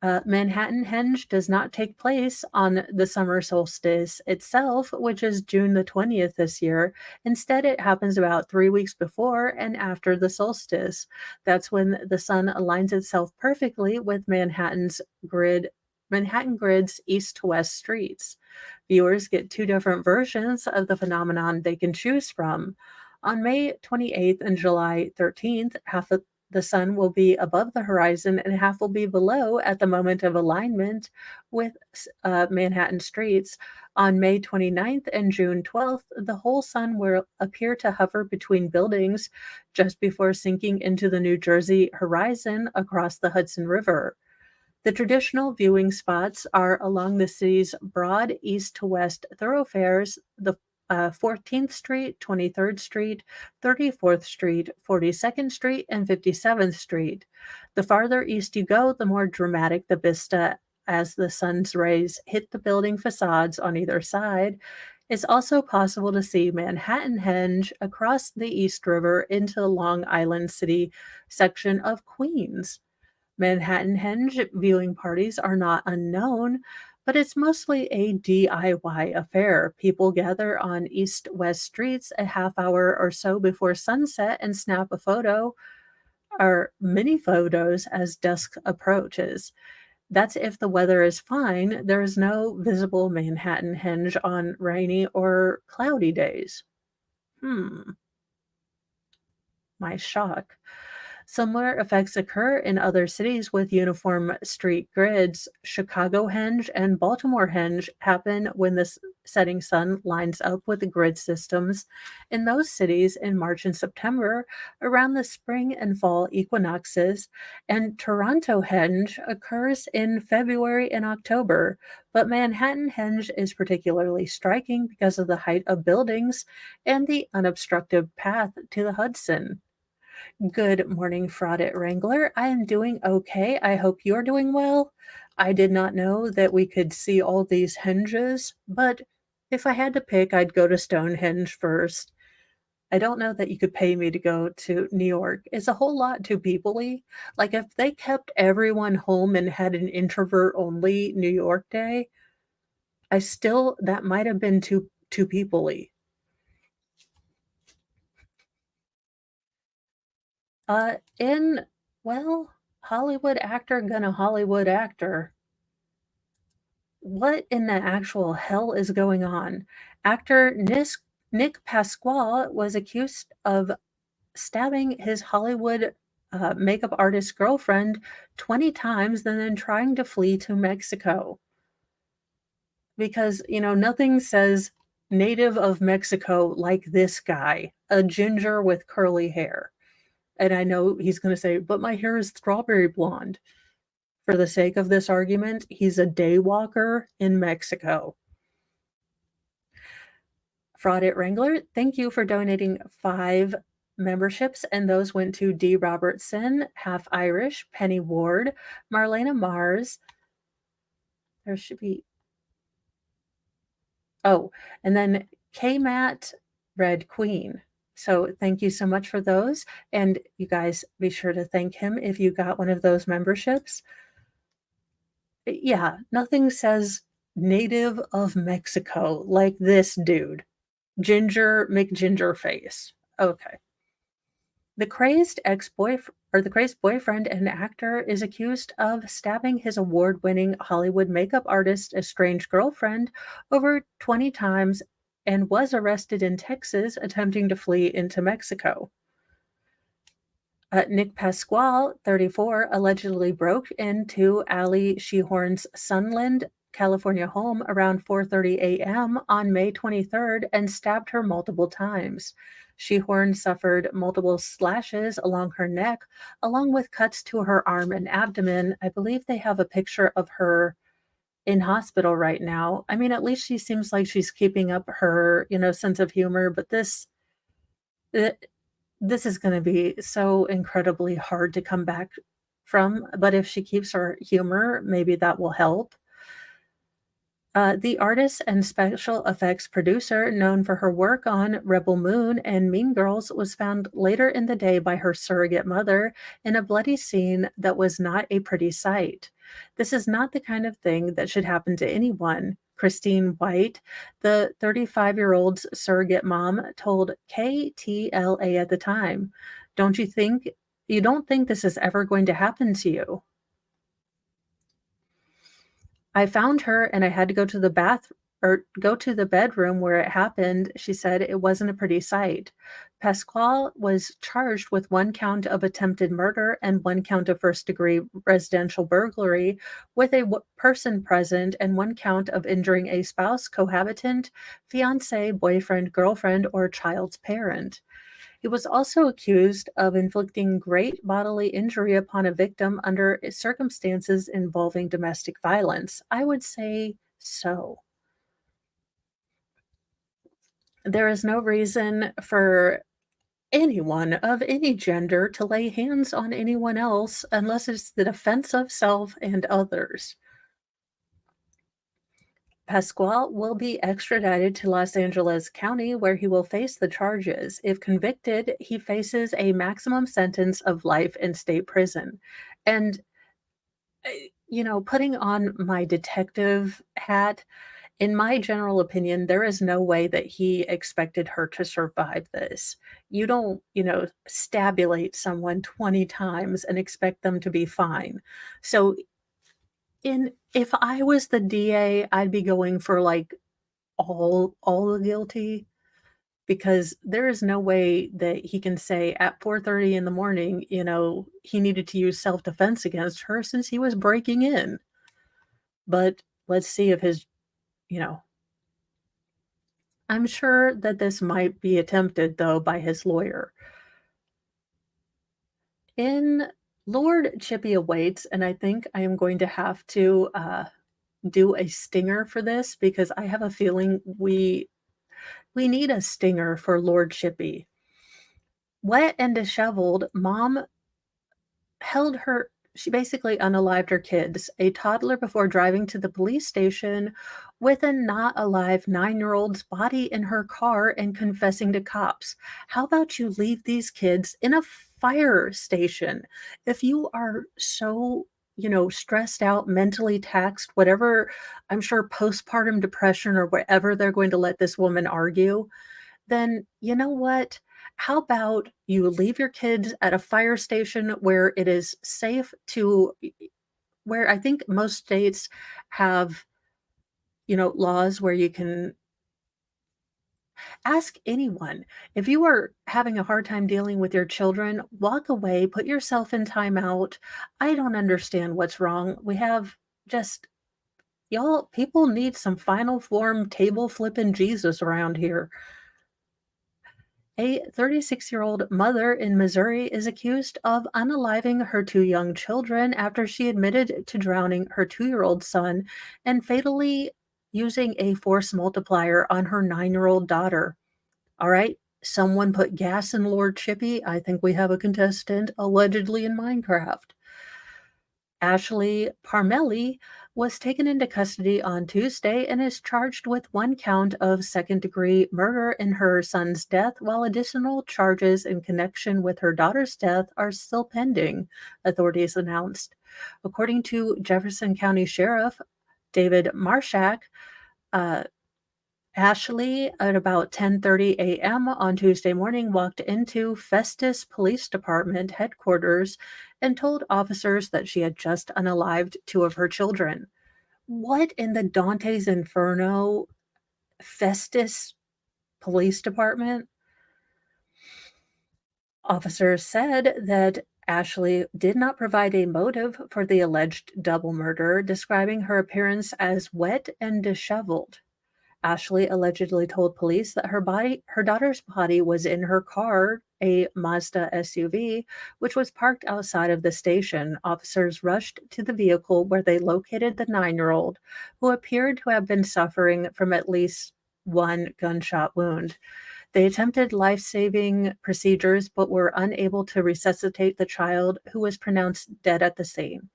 Manhattanhenge does not take place on the summer solstice itself, which is June the 20th this year. Instead, it happens about 3 weeks before and after the solstice. That's when the sun aligns itself perfectly with Manhattan grid's east to west streets. Viewers get two different versions of the phenomenon they can choose from. On May 28th and July 13th, half of the sun will be above the horizon and half will be below at the moment of alignment with Manhattan streets. On May 29th and June 12th, the whole sun will appear to hover between buildings just before sinking into the New Jersey horizon across the Hudson River. The traditional viewing spots are along the city's broad east to west thoroughfares, the 14th Street, 23rd Street, 34th Street, 42nd Street, and 57th Street. The farther east you go, the more dramatic the vista as the sun's rays hit the building facades on either side. It's also possible to see Manhattan Henge across the East River into the Long Island City section of Queens. Manhattan Henge viewing parties are not unknown, but it's mostly a DIY affair. People gather on east west streets a half hour or so before sunset and snap a photo or many photos as dusk approaches. That's if the weather is fine. There is no visible Manhattan Henge on rainy or cloudy days. Hmm, my shock. Similar effects occur in other cities with uniform street grids. Chicago Henge and Baltimore Henge happen when the setting sun lines up with the grid systems in those cities in March and September around the spring and fall equinoxes. And Toronto Henge occurs in February and October. But Manhattan Henge is particularly striking because of the height of buildings and the unobstructed path to the Hudson. Good morning, Fraudit Wrangler. I am doing okay. I hope you're doing well. I did not know that we could see all these henges, but if I had to pick, I'd go to Stonehenge first. I don't know that you could pay me to go to New York. It's a whole lot too people-y. Like if they kept everyone home and had an introvert only New York day, that might have been too people-y. In well, Hollywood actor gonna Hollywood actor. What in the actual hell is going on? Actor Nick Pasquale was accused of stabbing his Hollywood makeup artist girlfriend 20 times and then trying to flee to Mexico. Because, nothing says native of Mexico like this guy, a ginger with curly hair. And I know he's going to say, but my hair is strawberry blonde. For the sake of this argument, he's a daywalker in Mexico. Fraudit Wrangler, thank you for donating 5 memberships, and those went to D. Robertson, Half Irish, Penny Ward, Marlena Mars. There should be. Oh, and then K Matt Red Queen. So thank you so much for those. And you guys be sure to thank him if you got one of those memberships. Yeah, nothing says native of Mexico like this dude. Ginger McGingerface. Okay. The crazed boyfriend and actor is accused of stabbing his award-winning Hollywood makeup artist estranged girlfriend over 20 times and was arrested in Texas attempting to flee into Mexico. Nick Pasquale, 34, allegedly broke into Ali Shehorn's Sunland, California home around 4:30 a.m. on May 23rd and stabbed her multiple times. Shehorn suffered multiple slashes along her neck, along with cuts to her arm and abdomen. I believe they have a picture of her in hospital right now. I mean, at least she seems like she's keeping up her, sense of humor, but uh, this is gonna be so incredibly hard to come back from, but if she keeps her humor, maybe that will help. The artist and special effects producer, known for her work on Rebel Moon and Mean Girls, was found later in the day by her surrogate mother in a bloody scene that was not a pretty sight. This is not the kind of thing that should happen to anyone. Christine White, the 35-year-old's surrogate mom, told KTLA at the time, you don't think this is ever going to happen to you? I found her and I had to go to the bedroom where it happened. She said it wasn't a pretty sight. Pasquale was charged with 1 count of attempted murder and 1 count of first-degree residential burglary with a person present and 1 count of injuring a spouse, cohabitant, fiance, boyfriend, girlfriend, or child's parent. He was also accused of inflicting great bodily injury upon a victim under circumstances involving domestic violence. I would say so. There is no reason for anyone of any gender to lay hands on anyone else unless it's the defense of self and others. Pasquale will be extradited to Los Angeles County, where he will face the charges. If convicted, he faces a maximum sentence of life in state prison. And, putting on my detective hat, in my general opinion, there is no way that he expected her to survive this. You don't, stabulate someone 20 times and expect them to be fine. So, in if I was the DA, I'd be going for, like, all the guilty, because there is no way that he can say at 4:30 in the morning, he needed to use self-defense against her since he was breaking in. But let's see if his you know, I'm sure that this might be attempted, though, by his lawyer. In Lord Chippy Awaits, and I think I am going to have to, do a stinger for this because I have a feeling we need a stinger for Lord Chippy. Wet and disheveled, mom held her she basically unalived her kids, a toddler before driving to the police station with a not alive 9-year-old's body in her car and confessing to cops. How about you leave these kids in a fire station? If you are so, stressed out, mentally taxed, whatever, I'm sure postpartum depression or whatever they're going to let this woman argue, then you know what? How about you leave your kids at a fire station where it is safe to where I think most states have, laws where you can ask anyone. If you are having a hard time dealing with your children, walk away, put yourself in timeout. I don't understand what's wrong. We have just y'all people need some final form table flipping Jesus around here. A 36-year-old mother in Missouri is accused of unaliving her two young children after she admitted to drowning her 2-year-old son and fatally using a force multiplier on her 9-year-old daughter. All right, someone put gas in Lord Chippy. I think we have a contestant allegedly in Minecraft. Ashley Parmelli was taken into custody on Tuesday and is charged with one count of second-degree murder in her son's death, while additional charges in connection with her daughter's death are still pending, authorities announced. According to Jefferson County Sheriff David Marshak, uh, Ashley, at about 10:30 a.m. on Tuesday morning, walked into Festus Police Department headquarters and told officers that she had just unalived two of her children. What in the Dante's Inferno, Festus Police Department? Officers said that Ashley did not provide a motive for the alleged double murder, describing her appearance as wet and disheveled. Ashley allegedly told police that her daughter's body was in her car, a Mazda SUV, which was parked outside of the station. Officers rushed to the vehicle where they located the 9-year-old, who appeared to have been suffering from at least one gunshot wound. They attempted life-saving procedures but were unable to resuscitate the child, who was pronounced dead at the scene.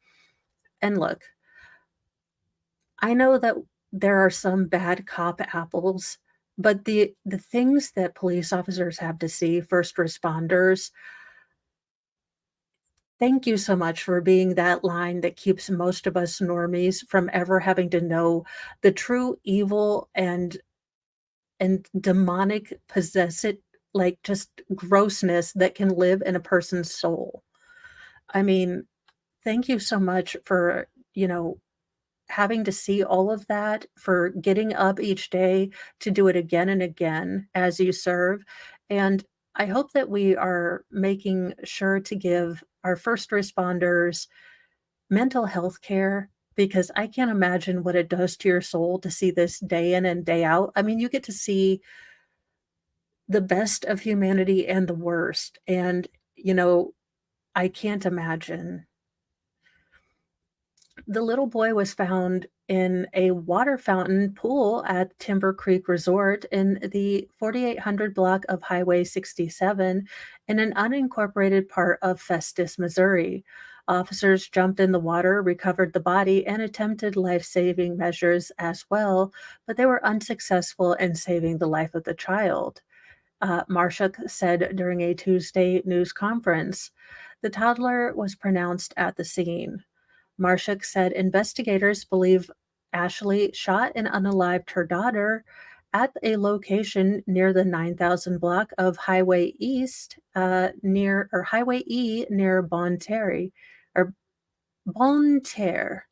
And look, I know that there are some bad cop apples, but the things that police officers have to see, first responders, thank you so much for being that line that keeps most of us normies from ever having to know the true evil and demonic possessed, like, just grossness that can live in a person's soul. I mean, thank you so much for, having to see all of that, for getting up each day to do it again and again as you serve, and I hope that we are making sure to give our first responders mental health care, because I can't imagine what it does to your soul to see this day in and day out. I mean, you get to see the best of humanity and the worst, and, I can't imagine. The little boy was found in a water fountain pool at Timber Creek Resort in the 4800 block of Highway 67 in an unincorporated part of Festus, Missouri. Officers jumped in the water, recovered the body, and attempted life saving measures as well, but they were unsuccessful in saving the life of the child. Marshak said during a Tuesday news conference. The toddler was pronounced at the scene. Marshak said investigators believe Ashley shot and unalived her daughter at a location near the 9,000 block of Highway East near or Highway E near Bonne Terre or Bonne Terre.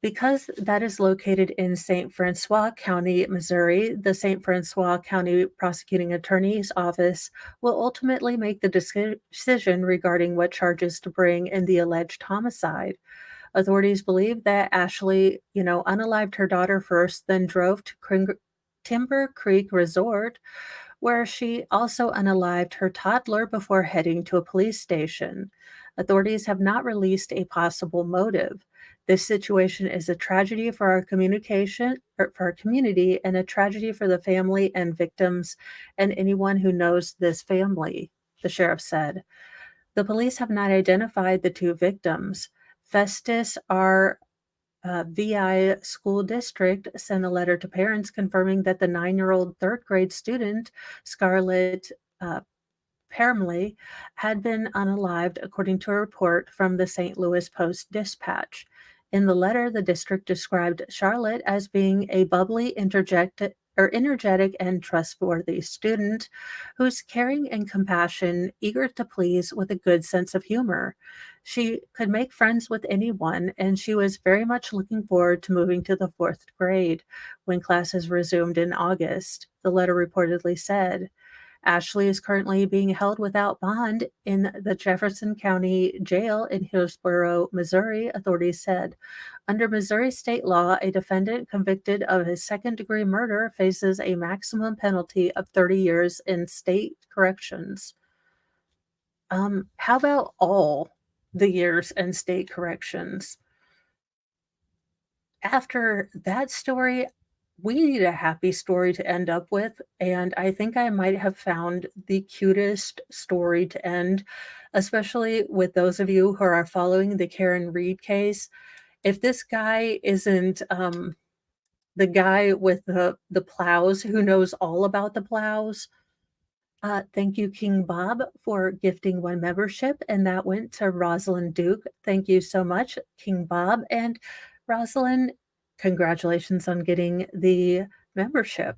Because that is located in St. Francois County, Missouri, the St. Francois County Prosecuting Attorney's Office will ultimately make the decision regarding what charges to bring in the alleged homicide. Authorities believe that Ashley, unalived her daughter first, then drove to Timber Creek Resort, where she also unalived her toddler before heading to a police station. Authorities have not released a possible motive. This situation is a tragedy for our communication or for our community and a tragedy for the family and victims and anyone who knows this family, the sheriff said. The police have not identified the two victims. Festus R. VI School District sent a letter to parents confirming that the 9-year-old third grade student, Scarlett Parmley, had been unalived, according to a report from the St. Louis Post-Dispatch. In the letter, the district described Charlotte as being a bubbly, energetic and trustworthy student who's caring and compassion, eager to please with a good sense of humor. She could make friends with anyone, and she was very much looking forward to moving to the fourth grade when classes resumed in August, the letter reportedly said. Ashley is currently being held without bond in the Jefferson County Jail in Hillsborough, Missouri, authorities said. Under Missouri state law, a defendant convicted of a second-degree murder faces a maximum penalty of 30 years in state corrections. How about all the years in state corrections? After that story, we need a happy story to end up with, and I think I might have found the cutest story to end, especially with those of you who are following the Karen Reed case. If this guy isn't the guy with the plows who knows all about the plows, thank you, King Bob, for gifting one membership, and that went to Rosalind Duke. Thank you so much, King Bob. And Rosalind, congratulations on getting the membership.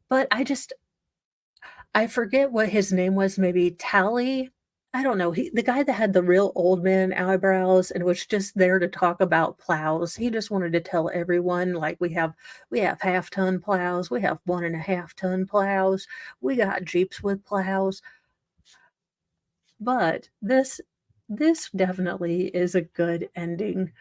But I forget what his name was, maybe Tally. I don't know. The guy that had the real old man eyebrows and was just there to talk about plows. He just wanted to tell everyone, like, we have half-ton plows, we have 1.5-ton plows, we got Jeeps with plows. But this definitely is a good ending.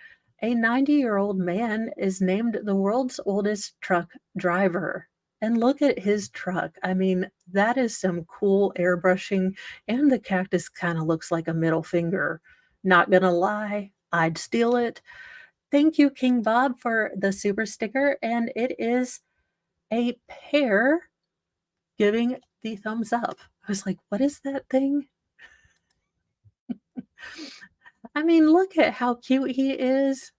A 90-year-old man is named the world's oldest truck driver. And look at his truck. I mean, that is some cool airbrushing, and the cactus kind of looks like a middle finger. Not gonna lie, I'd steal it. Thank you, King Bob, for the super sticker, and it is a pear giving the thumbs up. I was like, what is that thing? I mean, look at how cute he is.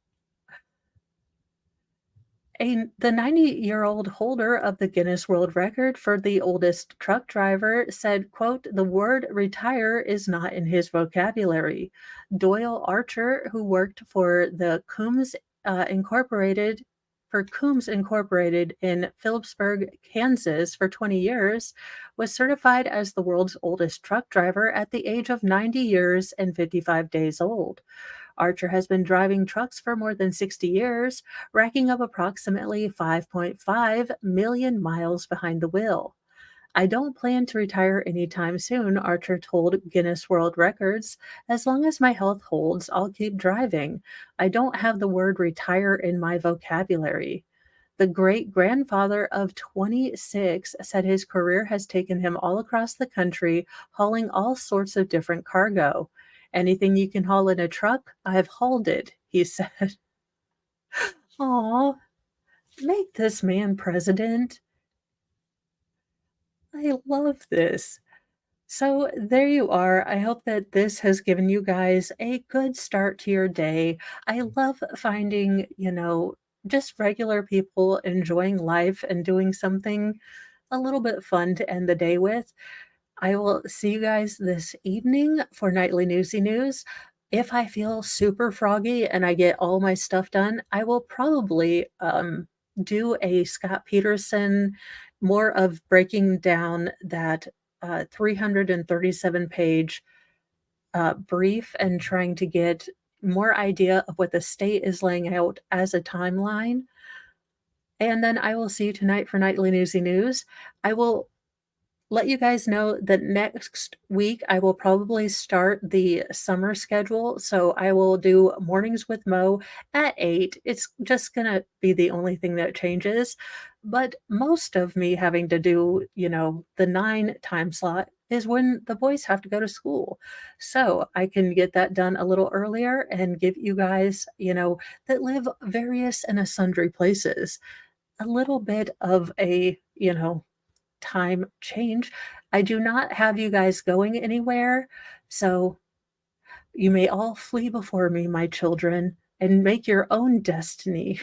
The 90-year-old holder of the Guinness World Record for the oldest truck driver said, quote, "The word retire is not in his vocabulary." Doyle Archer, who worked for the Coombs Incorporated in Phillipsburg, Kansas for 20 years, was certified as the world's oldest truck driver at the age of 90 years and 55 days old. Archer has been driving trucks for more than 60 years, racking up approximately 5.5 million miles behind the wheel. "I don't plan to retire anytime soon," Archer told Guinness World Records. "As long as my health holds, I'll keep driving. I don't have the word retire in my vocabulary." The great-grandfather of 26 said his career has taken him all across the country, hauling all sorts of different cargo. "Anything you can haul in a truck, I've hauled it," he said. Aw, make this man president. I love this. So there you are. I hope that this has given you guys a good start to your day. I love finding, just regular people enjoying life and doing something a little bit fun to end the day with. I will see you guys this evening for Nightly Newsy News. If I feel super froggy and I get all my stuff done, I will probably do a Scott Peterson, more of breaking down that 337-page brief and trying to get more idea of what the state is laying out as a timeline. And then I will see you tonight for Nightly Newsy News. I will let you guys know that next week I will probably start the summer schedule. So I will do mornings with Mo at 8. It's just going to be the only thing that changes. But most of me having to do, the 9 time slot is when the boys have to go to school. So I can get that done a little earlier and give you guys, that live various and a sundry places a little bit of a, time change. I do not have you guys going anywhere, so you may all flee before me, my children, and make your own destiny.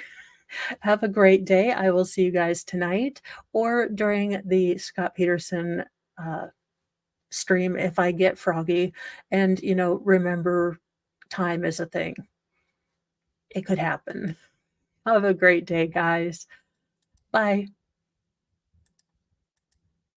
Have a great day. I will see you guys tonight or during the Scott Peterson uh, stream if I get froggy. And, remember, time is a thing. It could happen. Have a great day, guys. Bye.